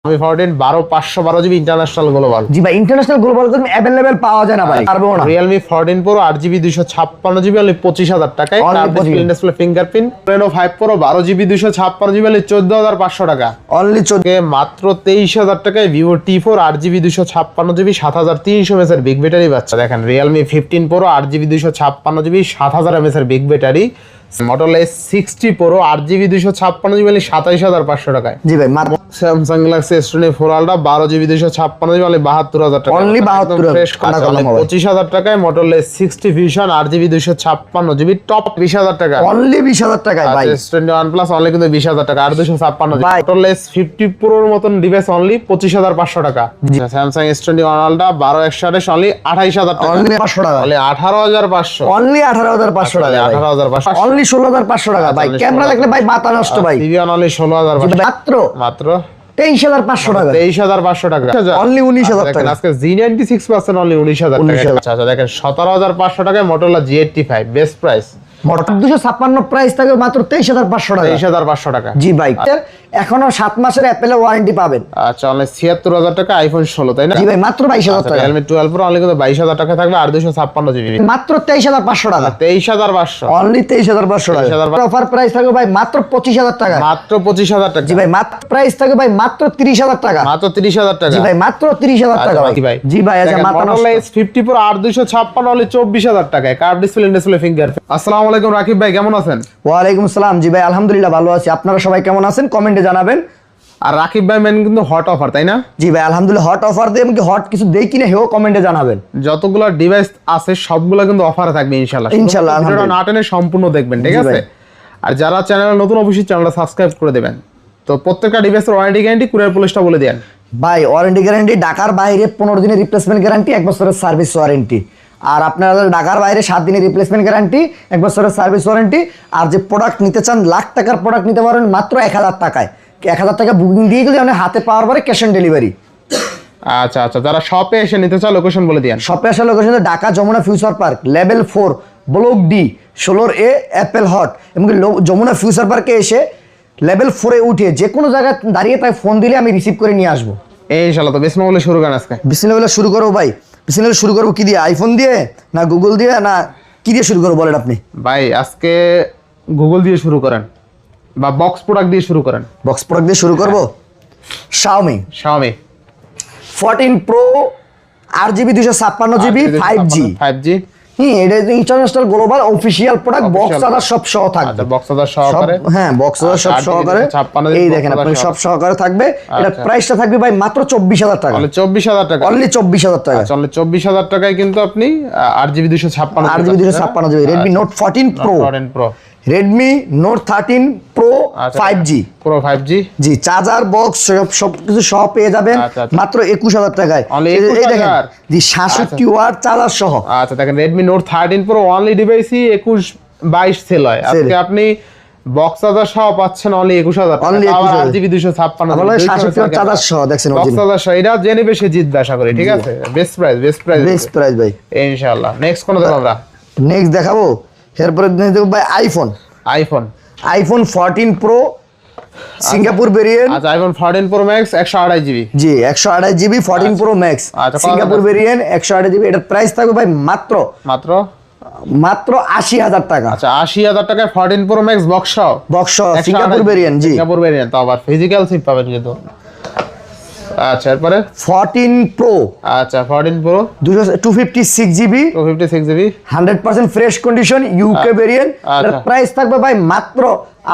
আমি 14 12 GB international global. জি ভাই, international global তুমি अवेलेबल পাওয়া যায় না ভাই, পারবো না। Realme 14 Pro 8GB 256GB only 25000 টাকায়। Display fingerprint. Reno 5 Pro 12GB 256GB only 14500 টাকা। অনলি 14 মাত্র 23000 টাকায় Vivo T4 8GB 256GB 7300 mAh এর বিগ ব্যাটারি পাচ্ছেন। দেখেন Realme 15 Pro 8GB 256GB 7000 mAh এর big battery. Motorola S60 Pro 8GB 256GB only 27500 টাকায়। জি ভাই, Samsung Galaxy S24 Ultra 12GB 256GB only 72000 টাকা। অনলি 72 ফ্রেশ কালার 25000 টাকায় Motorola S60 Fusion 8GB 256GB top 20000 টাকা। Only 20000 টাকায় ভাই। S21 Plus অনলি কিন্তু 20000 টাকা আর 256GB। Motorola S50 Pro এর মতন ডিভাইস অনলি 25500 টাকা। Samsung S21 Ultra 12128 অনলি 28000 টাকা। অনলি 500 টাকা। অনলি 18500। অনলি 18500 টাকা ভাই। 18500। অনলি 16500 টাকা ভাই। ক্যামেরা দেখলে ভাই মাথা নষ্ট ভাই। Vivo only 16500। মাত্র 23500 টাকা। 23500 টাকা। অনলি 19000 টাকা। আজকে Z96% অনলি 19000 টাকা। আচ্ছা দেখেন 17500 টাকায় Motorola G85 best price. Motor 256 price থাকে মাত্র 23500 টাকা। 23500 টাকা। জি ভাই, এখনো 7 মাসের অ্যাপেলের ওয়ারেন্টি পাবেন। আচ্ছা অনলি 76000 টাকা আইফোন 16 তাই না? জি ভাই, মাত্র 22000 টাকা। Realme 12 Pro অনলি কিন্তু 22000 টাকা থাকবে আর 256GB। মাত্র 23500 টাকা। 23500। অনলি 23500 টাকা। অফার প্রাইস থাকবে ভাই মাত্র 25000 টাকা। মাত্র 25000 টাকা। জি ভাই, মাত্র প্রাইস থাকবে ভাই মাত্র 30000 টাকা। মাত্র 30000 টাকা। জি ভাই, মাত্র 30000 টাকা ভাই। জি ভাই, আচ্ছা মাথা নষ্ট। Motorola S50 Pro 8256 অনলি 24000 টাকায়। Curve display fingerprint. আসসালামু আলাইকুম রাকিব ভাই, কেমন আছেন? ওয়ালাইকুম আসসালাম। জি ভাই, আলহামদুলিল্লাহ ভালো আছি। আপনারা সবাই কেমন আছেন কমেন্টে জানাবেন। আর রাকিব ভাই মেন কিন্তু হট অফার তাই না? জি ভাই, আলহামদুলিল্লাহ হট অফার দিয়ে এমনকি হট কিছু দেই কিনা হেও কমেন্টে জানাবেন। যতগুলো ডিভাইস আছে সবগুলো কিন্তু অফারে থাকবে ইনশাআল্লাহ। ইনশাআল্লাহ ভিডিওটা না টেনে সম্পূর্ণ দেখবেন, ঠিক আছে? আর যারা চ্যানেলে নতুন অবশ্যই চ্যানেলটা সাবস্ক্রাইব করে দিবেন। তো প্রত্যেকটা ডিভাইসের ওয়ারেন্টি গ্যারান্টি কুরিয়ার পলিশটা বলে দেন ভাই। ওয়ারেন্টি গ্যারান্টি ঢাকার বাইরে 15 দিনের রিপ্লেসমেন্ট গ্যারান্টি, 1 বছরের সার্ভিস ওয়ারেন্টি। আর আপনারা ঢাকার বাইরে 7 দিনের রিপ্লেসমেন্ট গ্যারান্টি, 1 বছরের সার্ভিস ওয়ারেন্টি। আর যে প্রোডাক্ট নিতে চান লাখ টাকার প্রোডাক্ট নিতে পারেন মাত্র 1000 টাকায়। 1000 টাকা বুকিং দিয়ে গেলে আপনি হাতে পাওয়ার পরে ক্যাশ অন ডেলিভারি। আচ্ছা আচ্ছা, যারা শপে এসে নিতে চান লোকেশন বলে দেন। শপে আসার location Dhaka Jamuna future park level 4 block D 16A Apple Hut. এমনকি যমুনা ফিউচার পার্কে এসে লেভেল 4 এ উঠে যে কোনো জায়গায় দাঁড়িয়ে তাই ফোন দিলে আমি রিসিভ করে নিয়ে আসবো ইনশাআল্লাহ। তো বিসমিল্লাহ বলে শুরু করেন আজকে। বিসমিল্লাহ শুরু করবো ভাই। বিসমিল্লাহ শুরু করবো কি দিয়ে? আইফোন দিয়ে না গুগল দিয়ে না কি দিয়ে শুরু করবো বলেন আপনি? ভাই আজকে গুগল দিয়ে শুরু করেন বা বক্স প্রোডাক্ট দিয়ে শুরু করেন। বক্স প্রোডাক্ট দিয়ে শুরু করবো। Xiaomi 14 Pro 8GB 256GB 5G। এটা international global official product. Box other সব সহ থাকবে। আচ্ছা বক্স আদার সহকারে। হ্যাঁ, বক্স আদার সব সহকারে। এই দেখেন আপনি সব সহকারে থাকবে। এটা প্রাইসটা থাকবে ভাই মাত্র 24000 টাকা। অনলি 24000 টাকা। অনলি 24000 টাকা। আচ্ছা অনলি 24000 টাকায় কিন্তু আপনি 8GB 256GB Redmi Note 14 Pro। Redmi Note 13 Pro 5G। Pro 5G। জি, চার্জার বক্স সবকিছু সহ পেয়ে যাবেন মাত্র 21000 টাকায়। এই দেখেন জি 66 ওয়াট চার্জার সহ। আচ্ছা দেখেন Redmi Note 13 Pro অনলি ডিভাইসই 21-22 সেল হয়। আজকে আপনি বক্স চার্জার সহ পাচ্ছেন অনলি 21000 টাকা। Only 8GB 256। বলে 66 ওয়াট চার্জার সহ দেখছেন বক্স চার্জার সহ। এটা জেনে বেশি জিতবে আশা করি, ঠিক আছে? বেস্ট প্রাইস বেস্ট প্রাইস ভাই ইনশাআল্লাহ। নেক্সট কোন দেখাবো আমরা? নেক্সট দেখাবো এরপরে দেখব ভাই আইফোন 14 Pro সিঙ্গাপুর ভেরিয়েন্ট। আচ্ছা আইফোন 14 Pro Max 128GB। জি 128GB 14 Pro Max Singapore variant 128GB। এটার প্রাইস থাকবে ভাই মাত্র 80000 টাকা। আচ্ছা 80000 টাকায় 14 Pro Max box Singapore variant. জি সিঙ্গাপুর ভেরিয়েন্ট, তো আবার ফিজিক্যাল সিপ পাবেন কিন্তু। আচ্ছা এরপরে 14 Pro। আচ্ছা 14 Pro 256GB 100% fresh condition UK variant. এর প্রাইস থাকবে ভাই মাত্র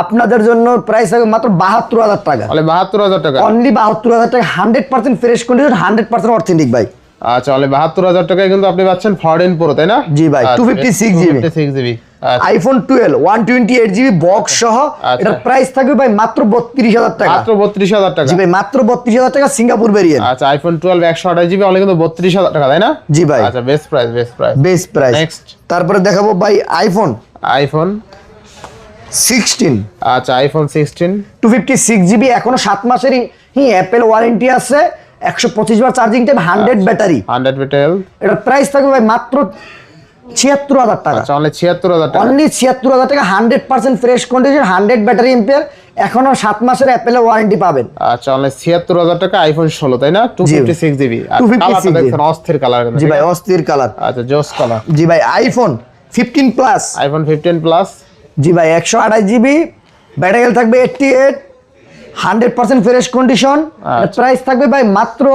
আপনাদের জন্য প্রাইস থাকবে মাত্র 72000 টাকা। অনলি 72000 টাকা। অনলি 72000 টাকা 100% ফ্রেশ কন্ডিশন 100% অথেন্টিক ভাই। আচ্ছা অনলি 72000 টাকায় কিন্তু আপনি পাচ্ছেন 14 Pro তাই না? জি ভাই 256GB। আইফোন 12 128GB বক্স সহ। এটার প্রাইস থাকবে ভাই মাত্র 32000 টাকা। মাত্র 32000 টাকা। জি ভাই মাত্র 32000 টাকা সিঙ্গাপুর ভেরিয়েন্ট। আচ্ছা আইফোন 12 128GB অনলি কিন্তু 32000 টাকা তাই না? জি ভাই। আচ্ছা বেস্ট প্রাইস নেক্সট তারপরে দেখাবো ভাই আইফোন 16। আচ্ছা আইফোন 16 256GB এখনো 7 মাসেরই অ্যাপেল ওয়ারেন্টি আছে। 125 বার চার্জিং টাইম 100 ব্যাটারি। এটার প্রাইস থাকবে ভাই মাত্র 76000 টাকা। আচ্ছা অনলি 76000 টাকা। অনলি 76000 টাকা 100% ফ্রেশ কন্ডিশন 100 ব্যাটারি এম্পিয়ার। এখনো 7 মাসের অ্যাপেলের ওয়ারেন্টি পাবেন। আচ্ছা অনলি 76000 টাকা আইফোন 16 তাই না? 256 জিবি। 256 দেখেন অস্থির কালার। জি ভাই অস্থির কালার। আচ্ছা জোস কালার। জি ভাই আইফোন 15 প্লাস। IPhone 15 plus. জি ভাই 128 জিবি, ব্যাটারি হেলথ থাকবে 88, 100% ফ্রেশ কন্ডিশন। প্রাইস থাকবে ভাই মাত্র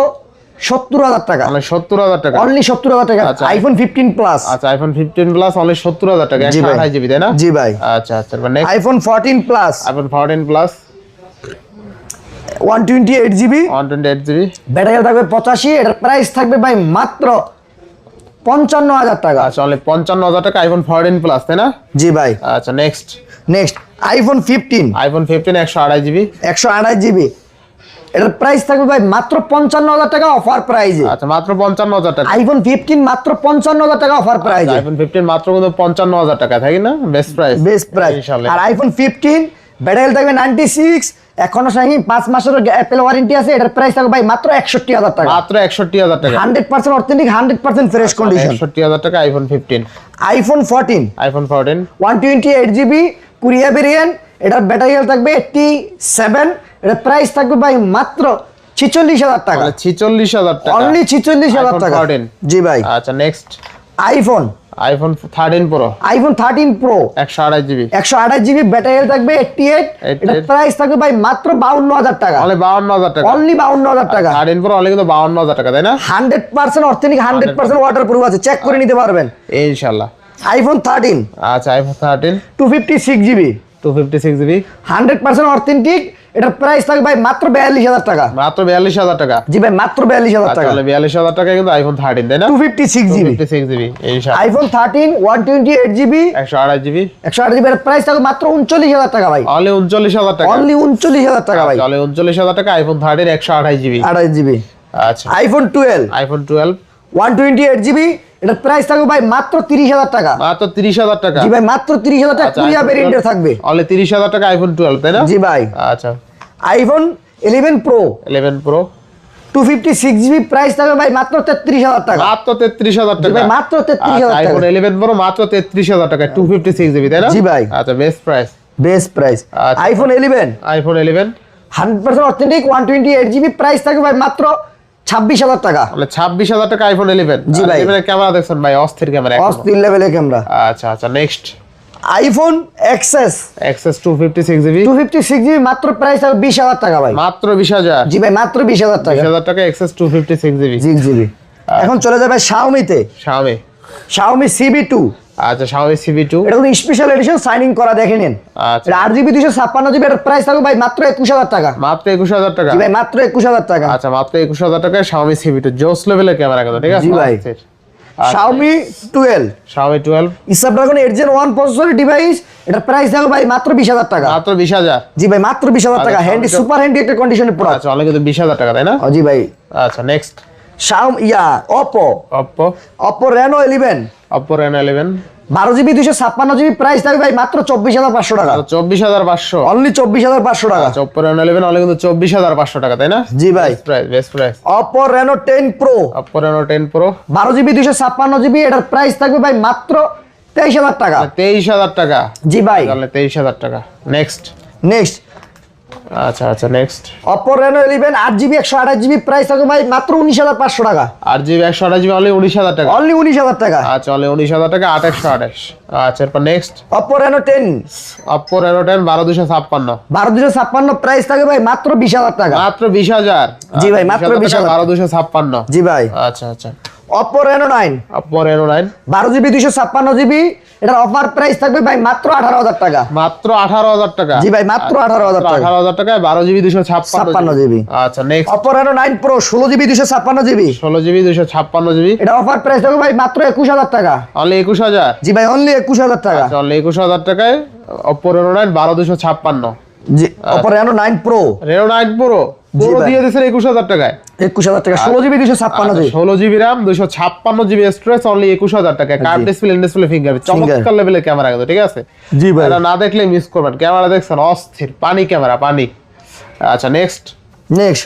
70000 টাকা। মানে 70000 টাকা, অনলি 70000 টাকা। IPhone 15 plus. আচ্ছা আইফোন 15 প্লাস অনলি 70000 টাকা, 128 জিবি তাই না? জি ভাই। আচ্ছা আচ্ছা মানে iPhone 14 plus. IPhone 14 plus 128 GB, 128 GB, battery health থাকবে 85। এটার প্রাইস থাকবে ভাই মাত্র 55000 টাকা। আচ্ছা অনলি 55000 টাকা আইফোন 14 প্লাস তাই না? জি ভাই। আচ্ছা next iPhone 15। IPhone 15 128 GB, 128 GB, এটার প্রাইস থাকবে ভাই মাত্র 55000 টাকা অফার প্রাইজে। আচ্ছা মাত্র 55000 টাকা। আইফোন 15 মাত্র 55000 টাকা অফার প্রাইজে। আইফোন 15 মাত্র কিন্তু 55000 টাকা থাকে না? Best price, best price. ইনশাআল্লাহ। আর আইফোন 15 ব্যাটারি হেলথ থাকবে 96, এখনো সাহি 5 মাসের অ্যাপেল ওয়ারেন্টি আছে। এটার প্রাইস থাকবে ভাই মাত্র 61000 টাকা। মাত্র 61000 টাকা, 100% অথেন্টিক, 100% ফ্রেশ কন্ডিশন। 61000 টাকা iPhone 15। IPhone 14 iPhone 14 128 GB Korea variant, এটার ব্যাটারি হেলথ থাকবে 87। এটার প্রাইস থাকবে ভাই মাত্র 46000 টাকা। 46000 টাকা, অনলি 46000 iPhone টাকা। 14 জি ভাই। আচ্ছা next iPhone 13 pro, iPhone 13 pro 128 GB, 128 GB, battery health থাকবে 88। এটার প্রাইস থাকবে ভাই মাত্র 52000 টাকা। অনলি 52000 টাকা, অনলি 52000 টাকা। 13 প্রো অনলি কিন্তু 52000 টাকা তাই না? 100% অথেন্টিক, 100% ওয়াটারপ্রুফ আছে, চেক করে নিতে পারবেন ইনশাআল্লাহ। আইফোন 13 আচ্ছা আইফোন 13 256 জিবি, 256 জিবি, 100% অথেন্টিক। এটার প্রাইস থাকবে ভাই মাত্র 42000 টাকা। মাত্র 42000 টাকা। জি ভাই মাত্র 42000 টাকা। তাহলে 42000 টাকা কিন্তু আইফোন 13 তাই না? 256 জিবি, 256 জিবি ইনশাআল্লাহ। আইফোন 13 128 জিবি, 128 জিবি, 128 জিবি, এর প্রাইস থাকবে মাত্র 39000 টাকা ভাই। অনলি 39000 টাকা, অনলি 39000 টাকা ভাই। তাহলে 39000 টাকা আইফোন 13 128 জিবি। 28 জিবি। আচ্ছা আইফোন 12 আইফোন 12 128 জিবি, এটার প্রাইস থাকবে ভাই মাত্র 30000 টাকা। মাত্র 30000 টাকা। জি ভাই মাত্র 30000 টাকা কোরিয়া ভেরিয়েন্টের থাকবে। অনলি 30000 টাকা আইফোন 12 তাই না? জি ভাই। আচ্ছা iPhone 11 pro 11 pro 256 GB, price থাকবে ভাই মাত্র 33000 টাকা। মাত্র 33000 জি টাকা। ভাই মাত্র 33000 টাকা। আইফোন 11 প্রো মাত্র 33000 টাকা, 256 জিবি তাই না? জি ভাই। আচ্ছা বেস্ট প্রাইস। Best price. আচ্ছা। IPhone 11 iPhone 11 100% authentic 128 GB, price থাকবে ভাই মাত্র 26000 টাকা। মানে 26000 টাকা আইফোন 11। জি ভাই। এবারে ক্যামেরা দেখছেন ভাই অস্থির ক্যামেরা এখন। অস্থির লেভেলের ক্যামেরা। আচ্ছা আচ্ছা next iPhone XS XS 256 GB, 256 GB, মাত্র প্রাইস থাকবে 20000 টাকা ভাই। মাত্র 20000। জি ভাই মাত্র 20000 টাকা। 20000 টাকা এক্সএস 256 জিবি। 6 জিবি। এখন চলে যাবে শাওমিতে। Xiaomi। শাওমি CB2, আচ্ছা Xiaomi CB2। এটা কিন্তু স্পেশাল এডিশন, সাইনিং করা দেখে নিন। আচ্ছা এটা 8 জিবি 256 জিবি, এর প্রাইস থাকবে ভাই মাত্র 21000 টাকা। মাত্র 21000 টাকা। জি ভাই মাত্র 21000 টাকা। আচ্ছা মাত্র 21000 টাকায় Xiaomi CB2 জোস লেভেলের ক্যামেরা কিন্তু ঠিক আছে? জি ভাই। অস্থির। Xiaomi 12 Xiaomi 12 স্ন্যাপড্রাগন 8 Gen 1 প্রসেসরের ডিভাইস, এটার প্রাইস থাকবে ভাই মাত্র 20000 টাকা। মাত্র 20000। জি ভাই মাত্র 20000 টাকা। আচ্ছা, হ্যান্ডি, Xiaomi সুপার হ্যান্ডি একটা কন্ডিশনের প্রোডাক্ট। আচ্ছা অনলি কিন্তু 20000 টাকা তাই না? ও জি ভাই। আচ্ছা next Oppo Oppo Reno 11 Oppo Reno 11 12 GB 256 GB, price থাকবে ভাই মাত্র 24500 টাকা। 24500। অনলি 24500 টাকা। আচ্ছা Oppo Reno 11 অনলি কিন্তু 24500 টাকা তাই না? জি ভাই। Best price. Oppo Reno 10 Pro Oppo Reno 10 Pro 12 GB 256 GB, এটার প্রাইস থাকবে ভাই মাত্র 23000 টাকা। 23000 টাকা। জি ভাই। তাহলে 23000 টাকা। নেক্সট নেক্সট আচ্ছা আচ্ছা next Oppo Reno 11 8 GB 128 GB, price থাকবে ভাই মাত্র 19500 টাকা। 8 জিবি 128 জিবি অনলি 19000 টাকা। অনলি 19000 টাকা। আচ্ছা অনলি 19000 টাকা 8128। আচ্ছা এরপর next Oppo Reno 10 Oppo Reno 10 12256 12256, price থাকবে ভাই মাত্র 20000 টাকা। মাত্র 20000। জি ভাই, মাত্র 20000 12256। জি ভাই। আচ্ছা আচ্ছা Oppo Reno 9 Oppo Reno 9 12 GB 256 GB, এটার অফার প্রাইস থাকবে ভাই মাত্র 18000 টাকা। মাত্র 18000 টাকা। জি ভাই মাত্র 18000 টাকা। 18000 টাকায় 12 জিবি 256 জিবি। আচ্ছা next Oppo Reno 9 Pro 16 GB 256 GB, 16 GB 256 GB এটা অফার প্রাইস থাকবে ভাই মাত্র 21000 টাকা। অনলি 21000। জি ভাই অনলি 21000 টাকা। আচ্ছা অনলি 21000 টাকায় Oppo Reno 9 12256। জি Oppo Reno 9 Pro Reno 9 Pro পুরো ভাই। দিয়ে দিয়েছেন 21000 টাকায়। 21000 টাকা। 16 GB 256 GB, 16 GB RAM 256 GB storage only 21000 টাকায়। Curve display, in display, fingerprint, চমৎকার লেভেলের ক্যামেরা কিন্তু ঠিক আছে? জি ভাই। এটা না দেখলে মিস করবেন। ক্যামেরা দেখছেন অস্থির, পানি ক্যামেরা পানি। আচ্ছা next next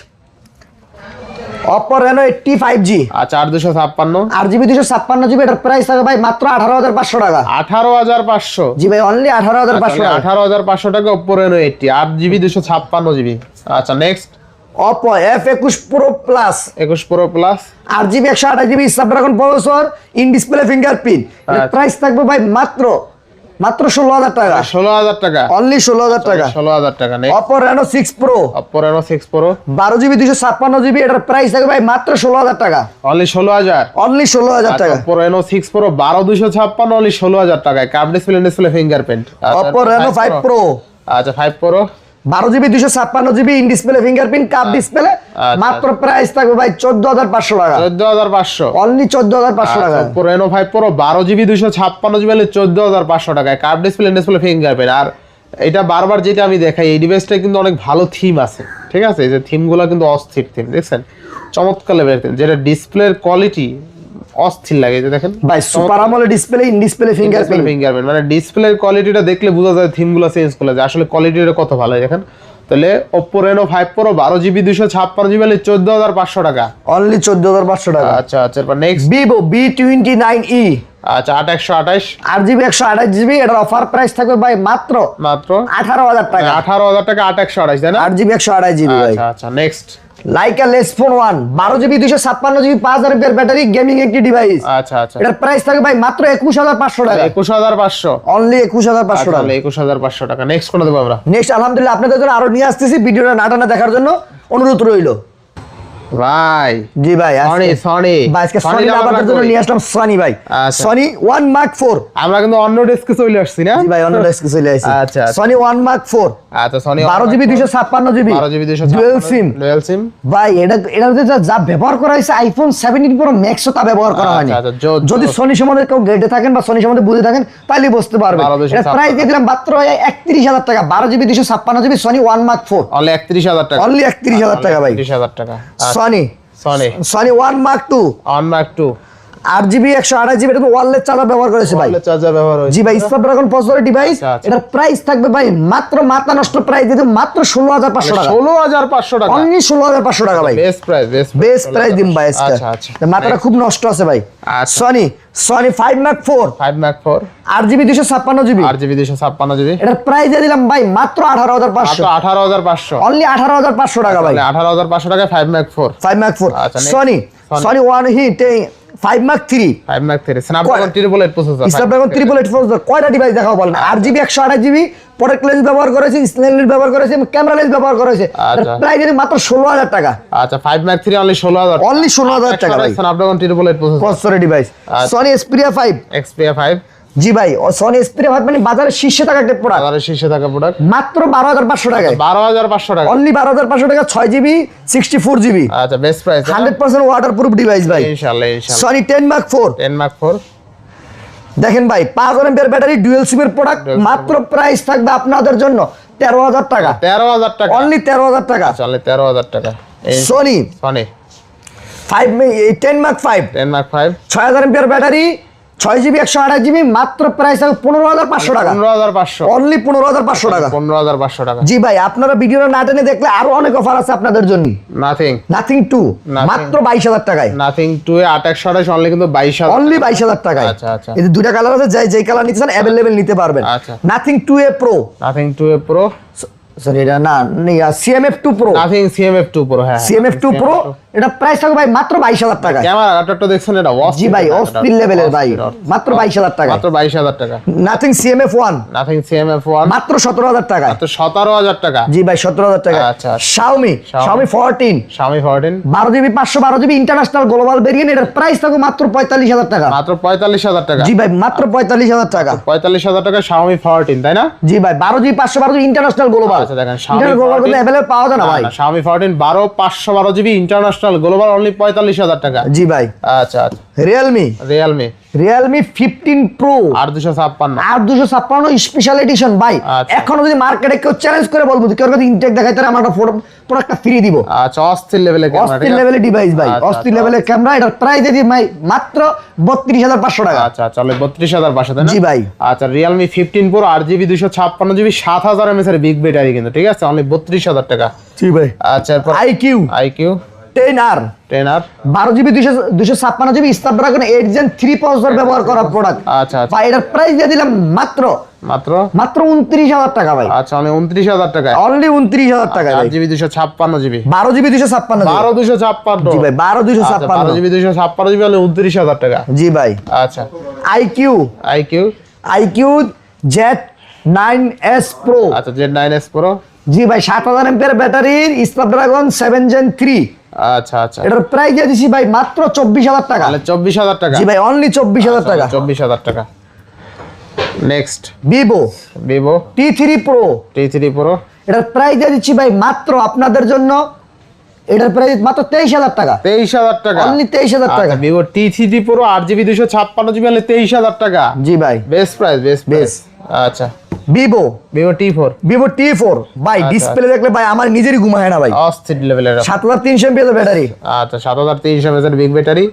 Oppo Reno 80 5G আচ্ছা 8256 8GB 256GB, এটার প্রাইস থাকবে ভাই মাত্র 18500 টাকা। 18500 জি ভাই, অনলি 18500 টাকা। 18500 টাকা Oppo Reno 80 8GB 256GB। আচ্ছা next Oppo F21 Pro Plus 21 Pro Plus 8GB 128GB Snapdragon processor, in display fingerprint, এর প্রাইস থাকবে ভাই মাত্র 16000 টাকা। 16000 টাকা, অনলি 16000 টাকা। 16000 টাকা। Next Oppo Reno 6 Pro Oppo Reno 6 Pro 12GB 256GB, এটার প্রাইস থাকবে ভাই মাত্র 16000 টাকা। অনলি 16000। অনলি 16000 টাকা। Oppo Reno 6 Pro 12256 অনলি 16000 টাকায়, curve display fingerprint. Oppo Reno 5 Pro আচ্ছা 5 Pro 12GB 256GB in display fingerprint, cup display, মাত্র প্রাইস থাকবে ভাই 14500 টাকা। 14500 অনলি 14500 টাকা। Oppo Reno 5 Pro 12GB 256GB হলে 14500 টাকায়, কার্ভ ডিসপ্লে ফিঙ্গারপ্রিন্ট। আর এটা বারবার যেটা আমি দেখাই, এই ডিভাইসটা কিন্তু অনেক ভালো থিম আছে, ঠিক আছে? এই যে থিমগুলো কিন্তু অস্থির থিম, দেখছেন চমৎকার লেভেলের থিম, যেটা ডিসপ্লের কোয়ালিটি অস্থির লাগে। যে দেখেন ভাই super AMOLED display, in display fingerprint, মানে ডিসপ্লের কোয়ালিটিটা দেখলে বোঝা যায় থিমগুলো চেঞ্জ করলে যে আসলে কোয়ালিটিটা কত ভালো। দেখেন তাহলে Oppo Reno 5 Pro 12GB 256GB হলে 14500 টাকা। অনলি 14500 টাকা। আচ্ছা আচ্ছা, এরপর নেক্সট Vivo V29e আচ্ছা 8128 8GB 128GB, এটার অফার প্রাইস থাকবে ভাই মাত্র 18000 টাকা। 18000 টাকা 8128, তাই না? 8GB 128GB ভাই। আচ্ছা আচ্ছা next Leica less phone 1 12GB 256GB 5000 mAh battery, gaming একটি ডিভাইস, আচ্ছা আচ্ছা এটার প্রাইস থাকবে ভাই মাত্র 21500 টাকা। 21500 অনলি 21500 টাকা। তাহলে 21500 টাকা। নেক্সট কোন দেব আমরা? নেক্সট আলহামদুলিল্লাহ আপনাদের জন্য আরো নিয়ে আসতেছি, ভিডিওটা না টানা দেখার জন্য অনুরোধ রইল। ভাই জি ভাই, সনি ভাই আজকে সনি আপনাদের জন্য নিয়ে আসলাম সনি ভাই, আচ্ছা। Sony 1 Mark 4। আমরা কিন্তু অন্য ডেস্কে চলে আসছি না? জি ভাই, অন্য ডেস্কে চলে আসছি। আচ্ছা সনি 1 Mark 4 আচ্ছা Sony 12GB 256GB 12GB 256 dual SIM ভাই। এটা যা ব্যবহার করা হয়েছে আইফোন 17 Pro Max ও তা ব্যবহার করা হয়নি। যদি সনি সম্বন্ধে কেউ গেটে থাকেন বা সনি সম্বন্ধে বুঝে থাকেন তাহলে বুঝতে পারবেন। এর প্রাইস দিয়ে দিলাম মাত্র 31000 টাকা। 12GB 256GB Sony 1 Mark 4 only 31000 টাকা। অনলি 31000 টাকা ভাই। 31000 টাকা। Sony 1 Mark 2 1 Mark 2 8GB 128GB, এটা তো ওয়্যারলেস চার্জার ব্যবহার করেছে ভাই। চার্জার ব্যবহার হয়েছে। জি ভাই, স্ন্যাপড্রাগন প্রসেসরের ডিভাইস, আচ্ছা। এটার প্রাইস থাকবে ভাই মাত্র মাথা নষ্ট প্রাইস দিতে মাত্র 16500 টাকা। 16500 টাকা অনলি 16500 টাকা ভাই। বেস্ট প্রাইস, বেস্ট প্রাইস দিম ভাই আজকে। আচ্ছা আচ্ছা, মাথাটা খুব নষ্ট আছে ভাই। আচ্ছা। Sony 5 Mark 4 5 Mark 4 8GB 256GB 8GB 256GB এটার প্রাইস দিয়ে দিলাম ভাই মাত্র 18500। 18500 অনলি 18500 টাকা ভাই। 18500 টাকা 5 Mark 4 5 Mark 4 আচ্ছা, Sony 5 Mark 3 5 Mark 3 Snapdragon 888 processor. Snapdragon 888 processor. কয়টা ডিভাইস দেখাও বলেন? 8GB 128GB প্রোটেক্ট লেন্স ব্যবহার করেছে, স্নেল লেন্স ব্যবহার করেছে, ক্যামেরা লেন্স ব্যবহার করেছে। আচ্ছা। প্রাইস দিন মাত্র 16000 টাকা। আচ্ছা 5 Mark 3 অনলি 16000 অনলি 16000 টাকা ভাই। স্ন্যাপড্রাগন 888 প্রসেসরের ডিভাইস। সনি Xperia 5 Xperia 5 জি ভাই, সনি Xperia 5 মানে বাজারে শীর্ষে থাকা একটা প্রোডাক্ট, বাজারে শীর্ষে থাকা প্রোডাক্ট, মাত্র 12500 টাকায়। 12500 টাকা অনলি 12500 টাকা 6GB 64GB। আচ্ছা বেস্ট প্রাইস 100% ওয়াটারপ্রুফ ডিভাইস ভাই। ইনশাআল্লাহ ইনশাআল্লাহ। সনি 10 Mark 4 10 Mark 4 দেখেন ভাই 5000 mAh ব্যাটারি, ডুয়াল সিমের প্রোডাক্ট, মাত্র প্রাইস থাকবে আপনাদের জন্য 13000 টাকা। 13000 টাকা অনলি 13000 টাকা। চলে 13000 টাকা। Sony Sony 10 Mark 5 10 Mark 5 6000 mAh battery, 6GB 128GB, মাত্র প্রাইস হবে 15500 টাকা। 15500 অনলি 15500 টাকা। 15500 টাকা। জি ভাই, আপনারা ভিডিওটা না টেনে দেখলে আরো অনেক অফার আছে আপনাদের জন্য। নাথিং 2 মাত্র 22000 টাকায়। নাথিং 2 এ 828 অনলি কিন্তু 22000 অনলি 22000 টাকায়। আচ্ছা আচ্ছা, এই যে দুইটা কালার আছে, যেই কালার নিতে চান अवेलेबल নিতে পারবেন। আচ্ছা। Nothing 2A Pro, nothing 2A Pro sorry এটা না CMF 2 Pro, nothing CMF 2 Pro হ্যাঁ CMF 2 Pro এটা প্রাইস থাকবে ভাই মাত্র 22000 টাকা। ক্যামেরা আটটা দেখছেন এটা জি ভাই, অস্থির লেভেলের ভাই, মাত্র 22000 টাকা। মাত্র 22000 টাকা। নাথিং CMF 1 নাথিং CMF 1 মাত্র 17000 টাকা। মাত্র 17000 টাকা। জি ভাই 17000 টাকা। আচ্ছা। Xiaomi 14 Xiaomi 14 12GB 512GB international global variant, এটার প্রাইস থাকবে মাত্র 45000 টাকা। মাত্র 45000 টাকা। জি ভাই মাত্র 45000 টাকা। 45000 টাকা Xiaomi 14 তাই না? জি ভাই 12GB 512GB ইন্টারন্যাশনাল গ্লোবাল। আচ্ছা দেখেন ইন্টারন্যাশনাল গ্লোবাল কিন্তু अवेलेबल পাওয়া যায় না ভাই। Xiaomi 14 12 512GB international global only 45000 টাকা। জি ভাই। আচ্ছা আচ্ছা। Realme 15 Pro 8256 8256 স্পেশাল এডিশন ভাই। আচ্ছা। এখনো যদি মার্কেটে কেউ চ্যালেঞ্জ করে বলবো কেউ যদি ইনটেক দেখায় তাহলে আমরা প্রোডাক্টটা ফ্রি দিব। আচ্ছা অস্থির লেভেলের ক্যামেরা, অস্থির লেভেলের ডিভাইস ভাই, আচ্ছা, অস্থির লেভেলের ক্যামেরা। এটার প্রাইস দিয়ে ভাই মাত্র 32500 টাকা। আচ্ছা চলে 32500 তাই না? জি ভাই। আচ্ছা Realme 15 Pro 8GB 256GB 7000 mAh এর বিগ ব্যাটারি কিন্তু, ঠিক আছে? অনলি 32000 টাকা। জি ভাই। আচ্ছা এরপর IQ 10R 10R 12GB 256GB Snapdragon 8 Gen 3 processor ব্যবহার করা প্রোডাক্ট। আচ্ছা আচ্ছা ভাই এটার প্রাইস দিয়ে দিলাম মাত্র মাত্র 29,000 টাকা ভাই। আচ্ছা মানে 29,000 টাকা অনলি 29,000 টাকা ভাই। 8GB 256GB 12GB 256 12,256 জি ভাই 12,256 12GB 256GB হলে 29,000 টাকা। জি ভাই। আচ্ছা IQ IQ Z9S Pro আচ্ছা Z9S Pro জি ভাই 7000 এমপিআর ব্যাটারির স্ন্যাপড্রাগন 7 Gen 3 আচ্ছা আচ্ছা এটার প্রাইস দিয়ে দিছি ভাই মাত্র 24,000 টাকা। তাহলে 24,000 টাকা জি ভাই অনলি 24,000 টাকা। 24,000 টাকা। Next Vivo T3 Pro Pro এটার প্রাইস দিয়ে দিচ্ছি ভাই মাত্র আপনাদের জন্য, এটার প্রাইস মাত্র 23,000 টাকা। 23,000 টাকা অনলি 23,000 টাকা। আচ্ছা Vivo T3 Pro 8GB 256GB হলে 23,000 টাকা। জি ভাই বেস্ট প্রাইস আচ্ছা Vivo T4 ভাই আচ্ছা, ডিসপ্লে দেখলে ভাই আমার নিজেরই ঘুম হয় না ভাই। অস্থির লেভেলের 7300 এমপিআর ব্যাটারি আচ্ছা 7300 mAh বিগ ব্যাটারি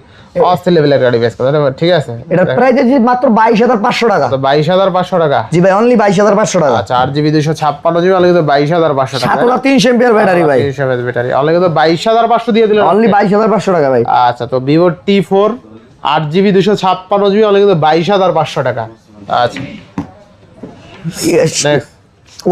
অস্থির লেভেলের গাড়ি বেশ কথা ঠিক আছে। এটার প্রাইস দিচ্ছি মাত্র 22,500 টাকা। তো 22,500 টাকা জি ভাই অনলি 22,500 টাকা। আচ্ছা 8GB 256GB হলে কিন্তু 22,500 টাকা। 7300 এমপিআর ব্যাটারি ভাই 300 mAh ব্যাটারি হলে কিন্তু 22,500 দিয়ে দিলেন অনলি 22,500 টাকা ভাই। আচ্ছা তো Vivo T4 8GB 256GB হলে কিন্তু 22,500 টাকা। আচ্ছা next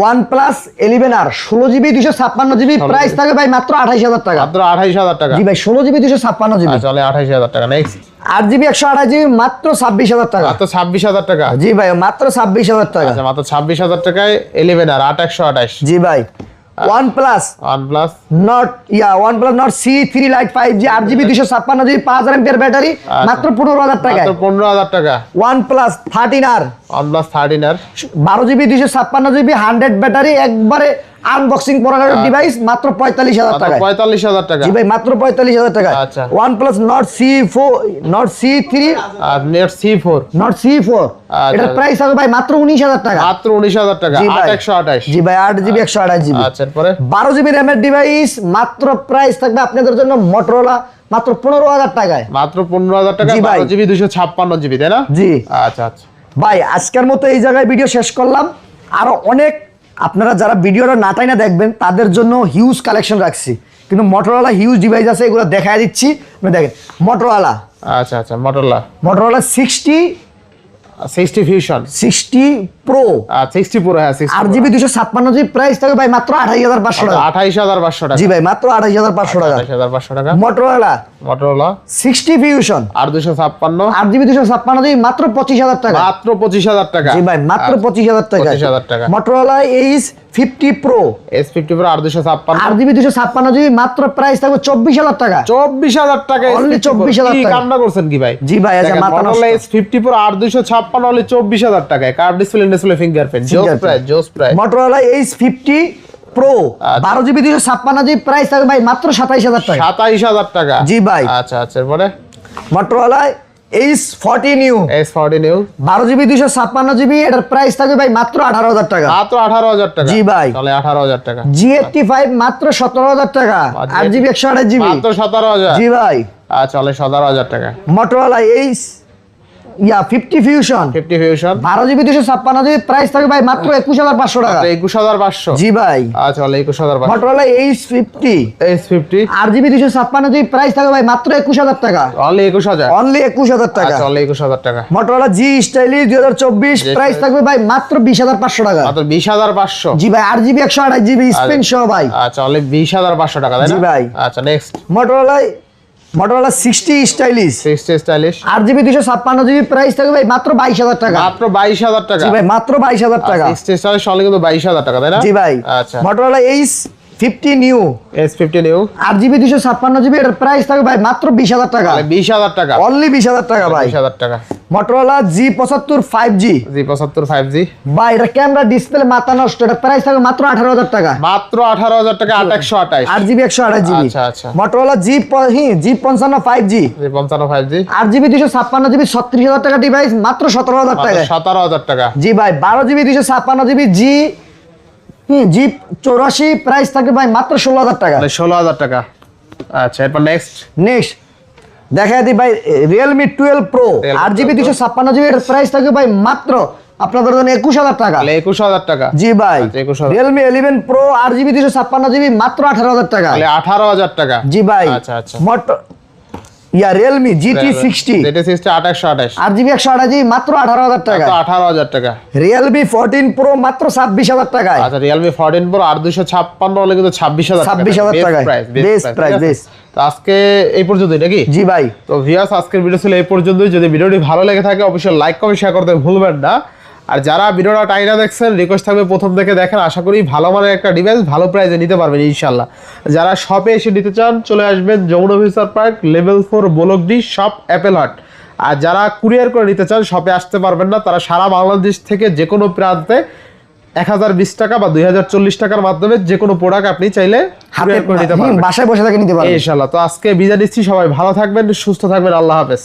OnePlus 11R 16GB 256GB price থাকে ভাই মাত্র 28,000 টাকা। মাত্র 28,000 টাকা। জি ভাই 16GB 256GB আচ্ছা তাহলে 28,000 টাকা। নেক্সট 8GB 128GB মাত্র 26,000 টাকা। মাত্র 26,000 টাকা। জি ভাই মাত্র 26,000 টাকা। আচ্ছা মাত্র 26,000 টাকায় 11R 8128 জি ভাই OnePlus Nord C3 Lite 5G 8GB 256GB 5000 MPR battery মাত্র 15,000 টাকা। মাত্র 15,000 টাকা। OnePlus 13R 12GB 256GB 100 battery একবারে আনবক্সিং করার ডিভাইস মাত্র 45,000 টাকা। 45,000 টাকা। জি ভাই মাত্র 45,000 টাকা। আচ্ছা OnePlus Nord C3 আর Nord C4 এটার প্রাইস হবে ভাই মাত্র 19,000 টাকা। মাত্র 19,000 টাকা। 8128 জি ভাই 8GB 128GB আচ্ছা এরপরে 12GB র‍্যামের ডিভাইস মাত্র প্রাইস থাকবে আপনাদের জন্য Motorola মাত্র 15,000 টাকায়। মাত্র 15,000 টাকা 12GB 256GB তাই না? জি আচ্ছা আচ্ছা ভাই আজকের মতো এই জায়গায় ভিডিও শেষ করলাম। আরো অনেক আপনারা যারা ভিডিওটা না টাইনা দেখবেন তাদের জন্য হিউজ কালেকশন রাখছি, কিন্তু Motorola হিউজ ডিভাইস আছে এগুলো দেখায় দিচ্ছি। আপনি দেখেন Motorola আচ্ছা আচ্ছা Motorola 60 Fusion 60 Pro 60 Pro হ্যাঁ 60 8GB 256GB প্রাইস থাকবে ভাই মাত্র 28,500 টাকা। 28,500 টাকা। জি ভাই মাত্র 28,500 টাকা। 28,500 টাকা। Motorola 60 Fusion 856 8GB 256GB মাত্র 25,000 টাকা। মাত্র 25,000 টাকা। জি ভাই মাত্র 25,000 টাকা। 25,000 টাকা। Motorola S50 Pro S50 Pro 856 8GB 256GB মাত্র প্রাইস থাকবে 24,000 টাকা। 24,000 টাকা। Only 24,000 কি টাকা। কামনা করছেন কি ভাই? জি ভাই আচ্ছা মাথা নষ্ট। Motorola S50 Pro 856 হলে 24,000 টাকায় কার্ভ ডিসপ্লে ফিঙ্গারপ্রিন্ট জোস price. Motorola S50 Pro 12GB 256GB price থাকবে ভাই মাত্র 27,000 টাকা। 27,000 টাকা। জি ভাই আচ্ছা আচ্ছা এরপরে Motorola S40 New 12GB 256GB এটার প্রাইস থাকবে ভাই মাত্র 18,000 টাকা। মাত্র 18,000 টাকা। জি ভাই তাহলে 18,000 টাকা। G85 মাত্র 17,000 টাকা 8GB 128GB মাত্র 17,000। জি ভাই আচ্ছা তাহলে 17,000 টাকা। Motorola 50 Fusion 12GB 256GB price থাকবে ভাই মাত্র 21,500 টাকা। 21,500 জি ভাই আচ্ছা তাহলে 21,500। Motorola S50 8GB 256GB price থাকবে ভাই মাত্র 21,000 টাকা। অনলি 21,000 টাকা। আচ্ছা অনলি 21,000 টাকা। Motorola G Stylish 2024 প্রাইস থাকবে ভাই মাত্র 20,500 টাকা। মাত্র 20,500। জি ভাই 8GB 128GB স্পেন সহ ভাই। আচ্ছা অনলি 20,500 টাকা তাই না? জি ভাই। আচ্ছা next Motorola 60 Stylish 8GB 256GB price থাকবে ভাই মাত্র 22,000 টাকা। মাত্র 22,000 টাকা। জি ভাই মাত্র 22,000 টাকা। 60 Stylish অনলি কিন্তু 22,000 টাকা তাই না? জি ভাই। আচ্ছা Motorola S50 New S50 New 8GB 256GB এর প্রাইস থাকবে ভাই মাত্র 20,000 টাকা। 20,000 টাকা। অনলি 20,000 টাকা ভাই। 20,000 টাকা। Motorola G75 5G G75 5G ভাই এটা ক্যামেরা ডিসপ্লে মাথা নষ্ট, এটা প্রাইস থাকবে মাত্র 18,000 টাকা। মাত্র 18,000 টাকা 8128 8GB 128GB আচ্ছা আচ্ছা। Motorola G55 5G G55 5G 8GB 256GB 36,000 টাকা ডিভাইস মাত্র 17,000 টাকা। 17,000 টাকা। জি ভাই 12GB 256GB G84 প্রাইস থাকবে ভাই মাত্র 16,000 টাকা। 16,000 টাকা। আচ্ছা এরপর নেক্সট দেখাই দিই ভাই Realme 12 Pro Realme 8GB 12 256GB এর প্রাইস থাকবে ভাই মাত্র আপনাদের জন্য 21000 টাকা। তাহলে 21000 টাকা। জি ভাই, আচ্ছা, 21000। Realme 11 Pro 8GB 256GB মাত্র 18000 টাকা। তাহলে 18000 টাকা। জি ভাই। আচ্ছা আচ্ছা। Realme GT60 GT60 2828 8GB 128GB মাত্র 18000 টাকা। 18000 টাকা। Realme 14 Pro মাত্র 26000 টাকায়। আচ্ছা, Realme 14 Pro 8256 হলে কিন্তু 26000 টাকা। 26000 টাকায়। Best price. তো আজকে এই পর্যন্তই নাকি? জি ভাই। তো ভিউয়ার্স, আজকের ভিডিও ছিল এই পর্যন্তই। যদি ভিডিওটি ভালো লেগে থাকে অবশ্যই লাইক কমেন্ট শেয়ার করতে ভুলবেন না। আর যারা ভিডিওটা টাইনা দেখছেন, রিকোয়েস্ট থাকবে প্রথম থেকে দেখেন। আশা করি ভালো মানের একটা ডিভাইস ভালো প্রাইসে নিতে পারবেন ইনশাল্লাহ। যারা শপে এসে নিতে চান চলে আসবেন Jamuna future park level 4 block D shop Apple Hut. আর যারা কুরিয়ার করে নিতে চান শপে আসতে পারবেন না, তারা সারা বাংলাদেশ থেকে যে কোনো প্রান্তে 1020 টাকা বা 2040 টাকার মাধ্যমে যে কোনো প্রোডাক্ট আপনি চাইলে কুরিয়ার করে নিতে পারবেন। বাসায় বসে থেকে নিতে পারবেন ইনশাল্লাহ। তো আজকে বিদায় নিচ্ছি, সবাই ভালো থাকবেন, সুস্থ থাকবেন, আল্লাহ হাফেজ।